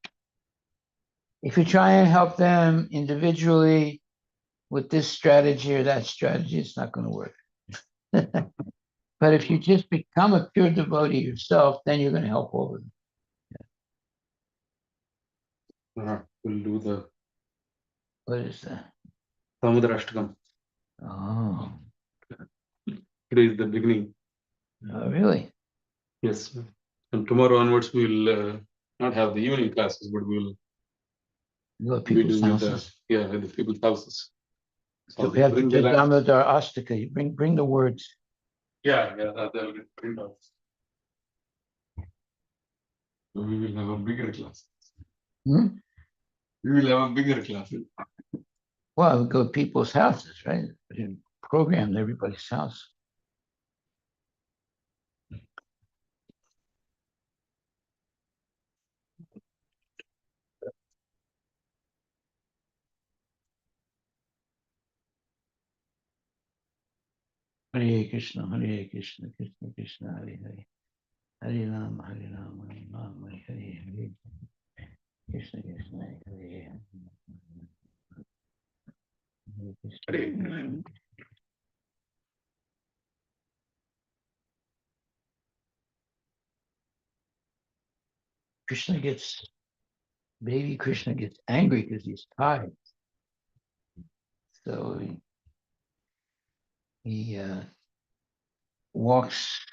If you try and help them individually with this strategy or that strategy, it's not going to work. But if you just become a pure devotee yourself, then you're going to help all of them. We'll do the What is that? Samudrashtakam. Oh. Today is the beginning. Oh, really? Yes. And tomorrow onwards, we'll not have the evening classes, but we'll go to people's houses. At the people's houses. So we have the Damodar Astika. You bring the words. Yeah, they'll get print out. So we will have a bigger class. Hmm? We will have a bigger class. Well, we go to people's houses, right? programmed everybody's house. Hare Krishna, Krishna Krishna, Hare Hare. Hare Rama, Hare Rama, Hare Hare. Krishna Krishna, Hare Hare. Baby Krishna gets angry because he's tired. So he walks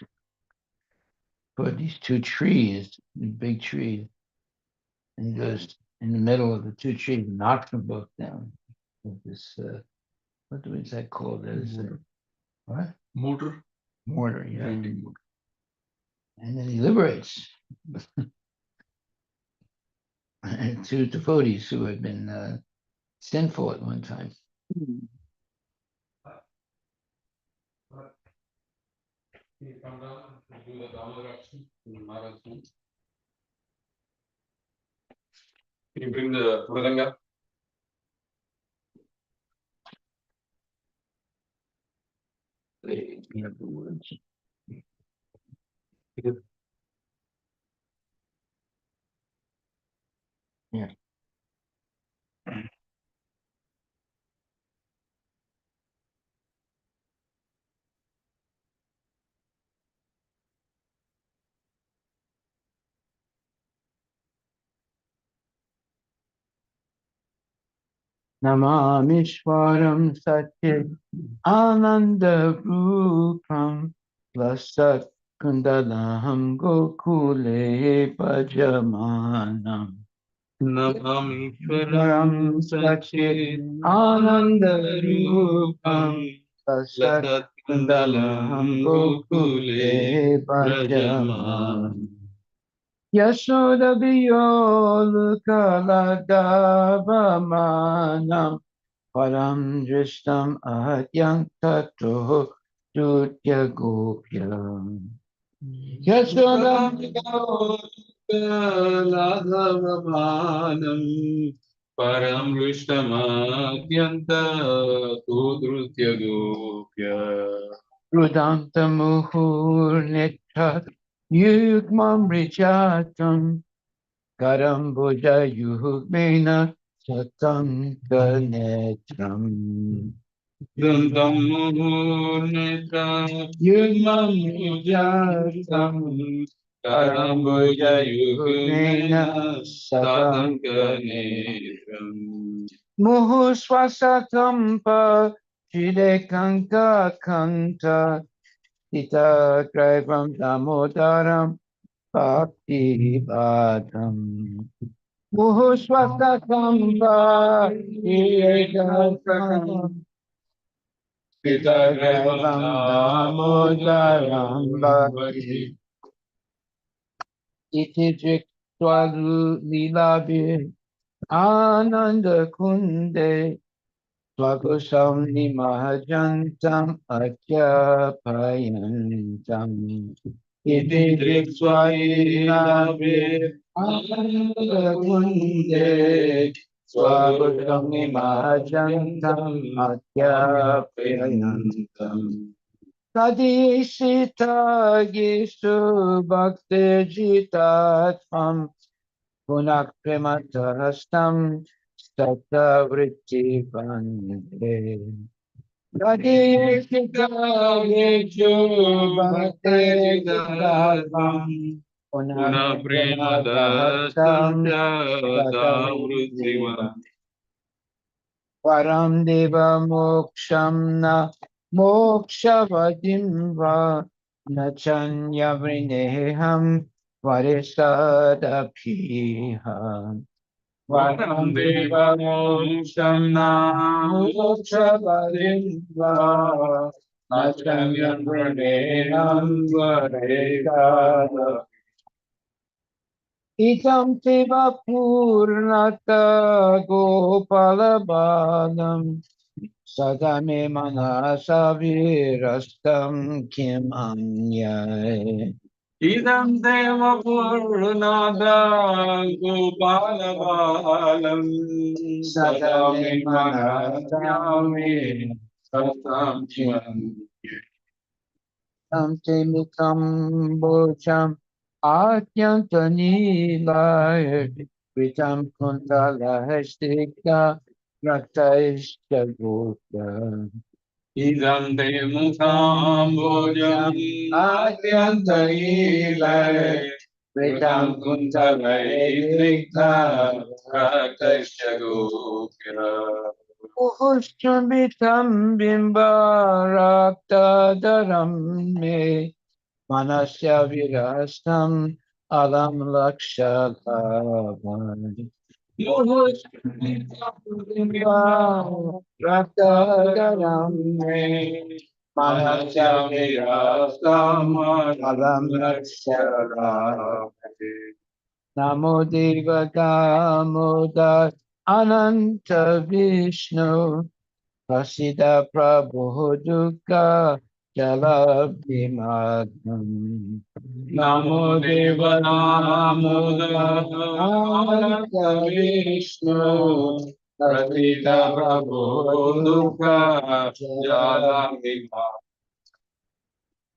toward these two trees, these big trees, and he goes in the middle of the two trees, knocks them both down with this, what is that called? That is what? Motor. Mortar, yeah. Grinding motor. And then he liberates two devotees who had been sinful at one time. Can you come down and do the Damodar action in Maharaj? Can you bring the Mridanga? You have the words. Yeah. Namamishwaram Satya Ananda Rupam Lasat Kundalaham Gokule Pajamanam Namamishwaram Satchit Ananda Rupam Lasat Kundalaham Gokule Brajaman Yashoda Biyol Kaladavamanam Param Drishtam Adyam Tato Dutya Gopyam Yashoda Ladhavamanam Param Vishtamadhyanta Kudrutya Gopya Rudanta Muhur Netta Yugmam Rijatam Karam Buddha Yuhmena Satam Ganetram Dantam Muhurnetra Yugmam Ujatam Karambuja Yugmena Satankanetram Muhu Swasakampa Chidekanka Kanta Sita Kraivam Damodaram Bhakti Bhadam Muhu Swasakampa Chidekanka Sita Kraivam Damodaram Bhakti Iti Jiktwalu Lilavi Ananda Kunde Swakusam Nimahajantam Akyapayantam Iti Drikswailavi Ananda Kunde Swakusam Nimahajantam Akyapayantam Kadishita Gishu Bhakti Jitatvam Punak Prematarastam Stata Vritti Bande Kadishita Gishu Bhakti Jitatvam Punak Prematarastam Stata Vritti Bande Param Deva Moksham Na Mokshavadim Va Nachanya Vrineham Varisadabhiham Varam Deva Moksham Mokshavadim Va Nachamyam Pranenam Dvarekada Itam Tiva Purnata Gopalabalam Sadame manasavirastam kim anyay. Idam deva purnada gopala balam sadame manasami satam chivam. Tam temikam bocham atyantanilay. Vitam kuntala hastika raktaishta gota. Idam deva sambojam atyantarilay Vedam kuntalay drikta praktasya gopira. Uhushamitam bimbarakta me manasya virastam alam lakshalabham. Uhushamitam me manasya virastam alam lakshalabham. Namo Deva Damodar Ananta Vishnu Prasida Prabhu Dukkha Jalabhimadam. Namo Deva Damodar Ananta Vishnu Pratita Prabhu Dukha Jalamima.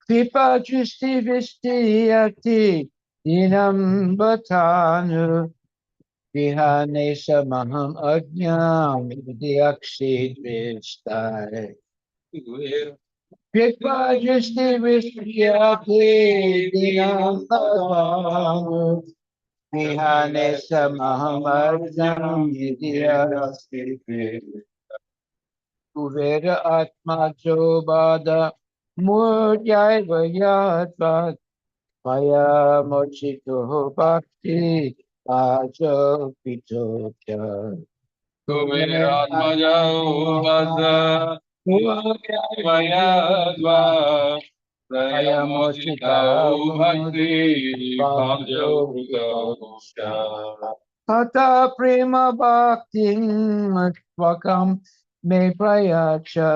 Kripa Justi Vistiyati Dinam Bhatanu Vihanesa Maham Ajnam Vidyakshid Vistai. Kripa Justi Vistiyati Dinam Bhatanu Vihanesa Maham Ajnam Vidyakshid Vistai. Kuvera Atma Jobada Murjai Vayatvat Paya Mochito Bhakti Ajo Pitokya. Kuberatmaja Ubhadra Vayadva Prayamochita Ubhakti Bhajo Bhuta. Tata Prema Bhakti Svakam Me Prayacha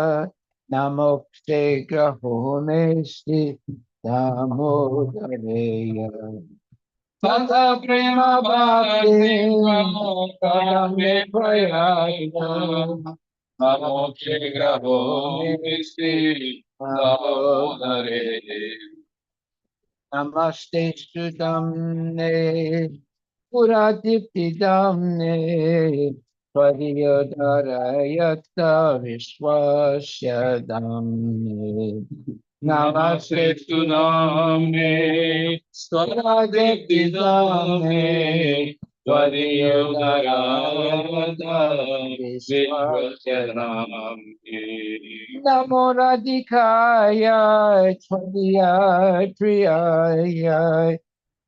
Namokte Graho Mesti Damodareya. Tata Prema Bhakti Svakame Prayacha Namoche Grabo Misti Damodare. Namaste Sudamne Puradipidamne Tvadiyodarayata Vishwasya Damne. Namaste Sudamne Swadipidamne Tvadiyudarayata Vishwasyanamne. Namo Radhikaya Tvadiya Priyaya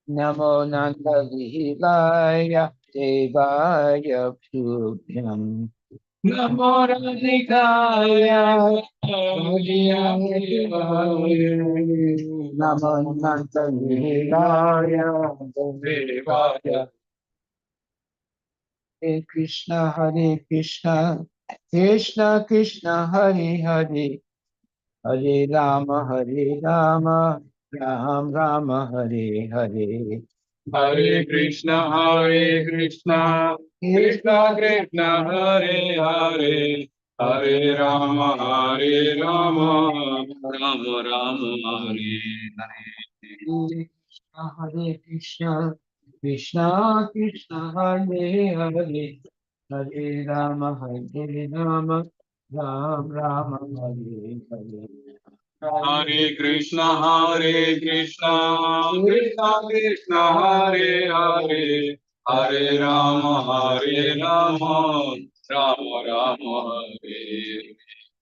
Namo Nandalilaya Devaya Pubhyam. Namo Radhikaya Namo Nandalilaya Devaya. Hare Krishna, Hare Krishna, Krishna Krishna, Hare Hare, Hare Rama, Hare Rama, Ram Rama, Hare Hare. Hare Krishna, Hare Krishna, Krishna Krishna, Hare Hare, Hare Rama, Hare Rama, Rama Rama, Hare Hare. Hare Krishna, Krishna Krishna, Hare Hare, Hare Rama, Hare Rama, Ram Rama, Hare Hare. Hare Krishna, Hare Krishna, Krishna Krishna, Hare Hare, Hare Rama, Hare Rama, Rama Rama, Hare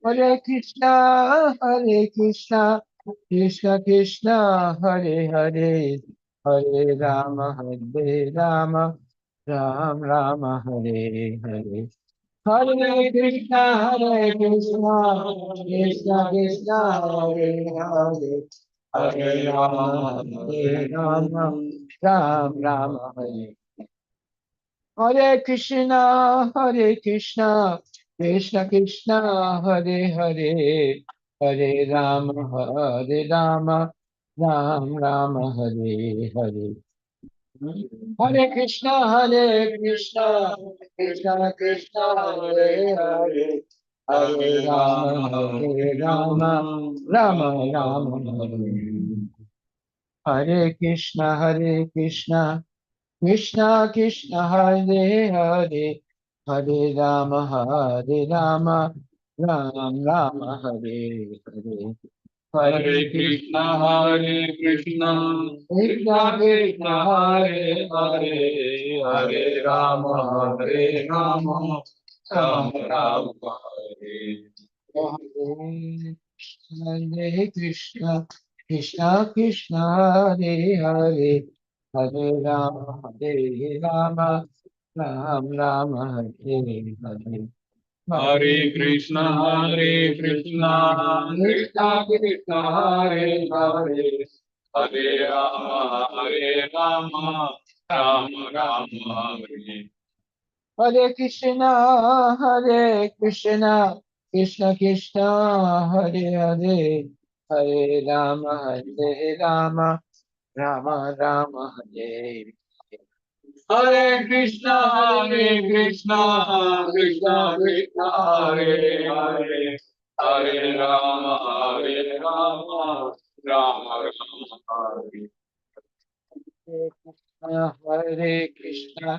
Hare Krishna, Hare Krishna, Krishna Krishna, Hare Hare, Hare Rama, Hare Rama, Ram Rama, Hare Hare. Hare Krishna, Hare Krishna, Krishna Krishna, Hare Hare, Hare Rama, Hare Rama, Ram Rama, Hare. Hare Krishna, Hare Krishna, Krishna Krishna Hare Hare Hare Rama Ram Ram Hare Hare Hare Krishna Krishna Krishna Hare Hare Hare Rama Rama Rama Hare Hare Krishna Krishna Krishna Hare Hare Hare Rama Ram Rama Hare Hare Hare Krishna, Krishna Krishna, Hare Hare, Hare Rama, Rama Rama, Hare. Hare Krishna, Krishna Krishna, Hare Hare, Hare Rama, Ram Rama, Hare Hare. Hare Krishna, Krishna Krishna, Hare Hare, Hare Rama, Rama Rama, Hare. Hare Krishna, Krishna Krishna, Hare Hare, Hare Rama, Rama Rama, Hare. Hare Krishna, Krishna Krishna, Hare Hare, Hare Rama, Rama Rama, Hare. Hare Krishna,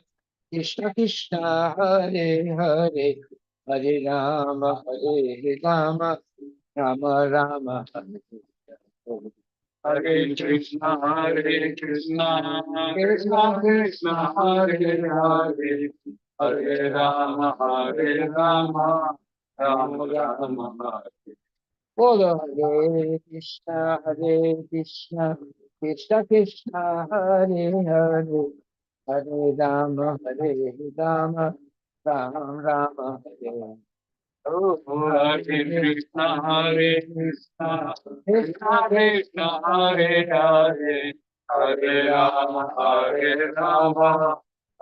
Krishna Krishna, Hare Hare, Hare Rama, Rama Rama, Hare Hare. Hare Krishna, Krishna Krishna Krishna, Hare Hare, Hare Rama, Rama Rama, Hare. Bolo Hare Krishna, Krishna Krishna, Hare Hare, Hare Rama, Rama Rama, Hare. Oh, Hare Krishna, Krishna Krishna Krishna, Hare Hare, Hare Rama,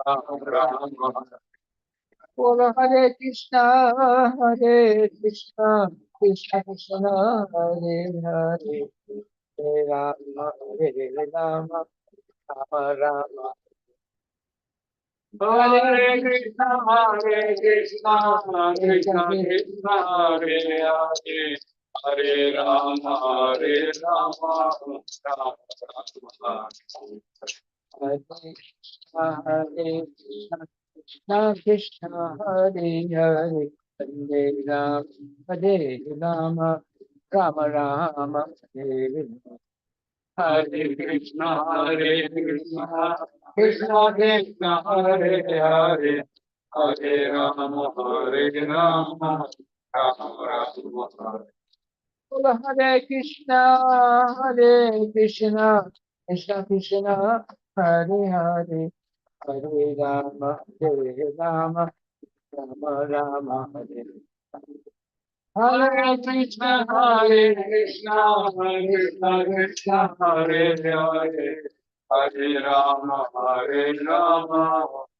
Rama Rama. Bolo Hare Krishna, Krishna Krishna, Hare Hare, Hare Rama, Rama Rama. Hare Krishna, Krishna Krishna Krishna, Hare Hare, Hare Rama, Rama Rama. Hare Krishna, Krishna Krishna, Hare Hare, Hare Rama, Rama Rama, Hare Hare Krishna, Krishna Krishna, Hare Hare, Hare Rama, Rama Rama. Hare Krishna, Krishna Krishna, Hare Hare, Hare Rama, Rama Rama, Hare Hare Krishna, Krishna Krishna, Hare Hare, Hare Rama,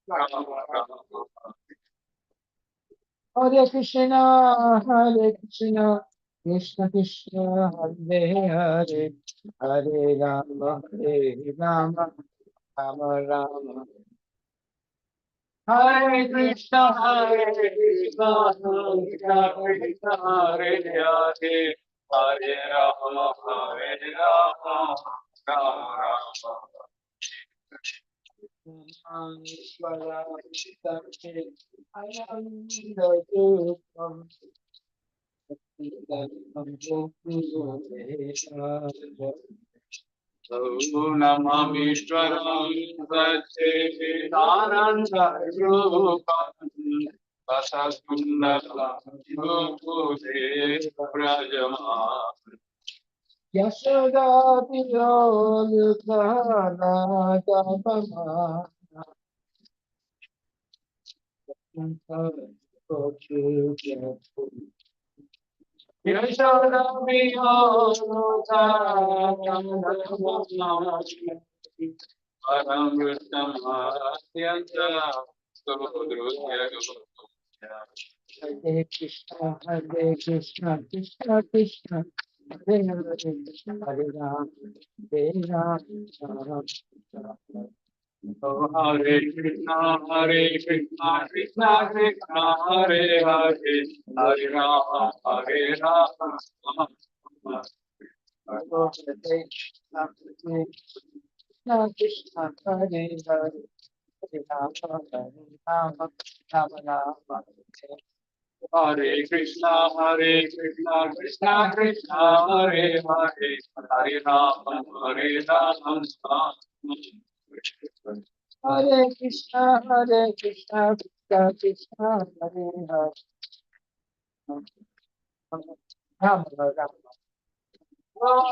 Rama Rama. Hare Krishna, Krishna Krishna, Hare Hare, Hare Rama, Rama Rama. Hare Krishna, Krishna Krishna, Hare Hare, Hare Rama, Rama Rama. Ishvara, Sakshi, Ananda, Namamishwaram Satchidananda-rupam Vasasundaram Brajama. Yashoda Pilolukana Tapama Paramritam Atyanta Sudrudya. Hare Krishna, Krishna Krishna, Hare Hare, Hare Ram, Hare Ram, Ram Ram. Hare Krishna, Krishna Krishna, Hare Hare, Hare Rama, Hare Rama. Hare Krishna, Krishna Krishna, Hare Hare, Hare Ram, Hare Ram, Ram Ram. Hare Krishna, Krishna Krishna, Hare Hare, Hare Rama, Hare Rama. Hare Krishna, Krishna Krishna, Hare Hare, Ram Ram.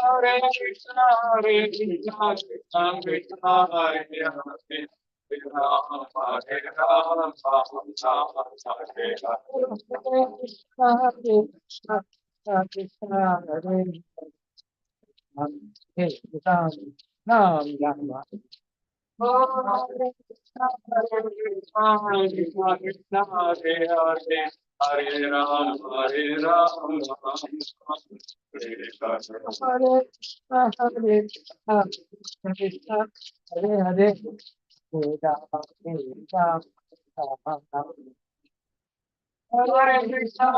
Hare Krishna, Krishna Krishna, Hare Hare, Hare Rama, Hare Rama. Hare Krishna, Krishna Krishna, Hare Ram, Ram Ram. Hare Krishna, Krishna Krishna, Hare Hare, Hare Rama, Hare Rama. Hare Krishna, Krishna Krishna, Hare Hare, Hare Ram, Ram Ram. Hare Krishna,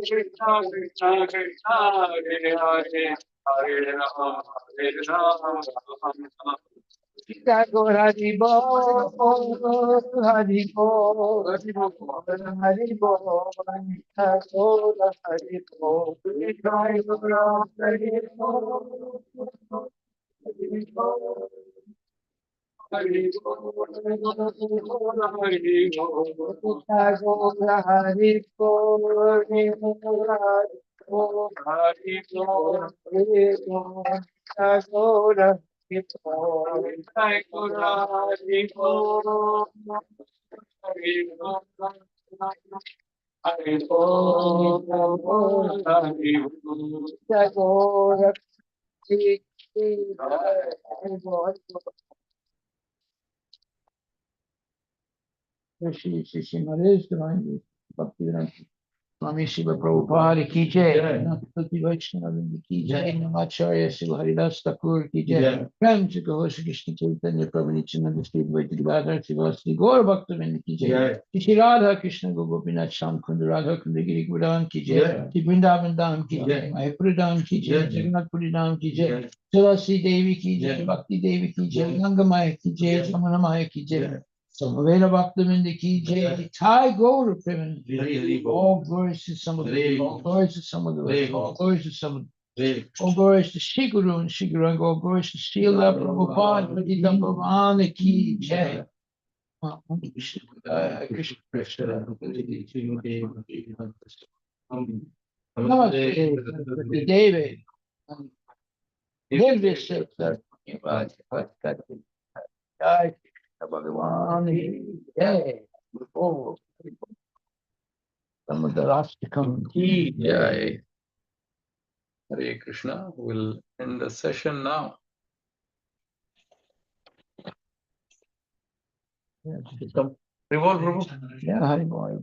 Krishna Krishna, Hare Hare, Hare Rama, Hare Rama. Hari Bol, Hari Bol, Hari Bol, Hari Bol, Hari Bol, Hari Shri Maharaj, Divine Bhakti Swami Shiva Prabhupada ki jai, Namaste Vaishnava ki jai, Namacharya Sri Haridas Thakur ki jai, Ram Sri Krishna Krishna Chaitanya Prabhu Nityananda Sri Advaita Gadadhar Sri Gaur Bhaktavinda ki jai, Shri Radha Krishna Gopinath Sham Kunda Radha Kunda Giri Gurdhan ki jai, Shri Vrindavan Dham ki jai, Mayapur Dham ki jai, Jagannath Puri Dham ki jai, Tulasi Devi ki jai, Bhakti Devi ki jai, Ganga Maya ki jai, Samana Maya ki jai, Samaveda Bhaktavinda ki jai, Thai Gaur Premanand. All glories to some of the all glories to some of the all glories to some of the all glories to Shri Guru and Shri Guranga, all glories to Srila Prabhupada, Patita Bhavana ki jai. Krishna Krishna Krishna. Namaste, David. Live this Jai Bhagavan ki jai. Oh, some of the Rastakam ki jai. Hare Krishna. We'll end the session now. Yeah, Revolve, Prabhu. Hari Bol.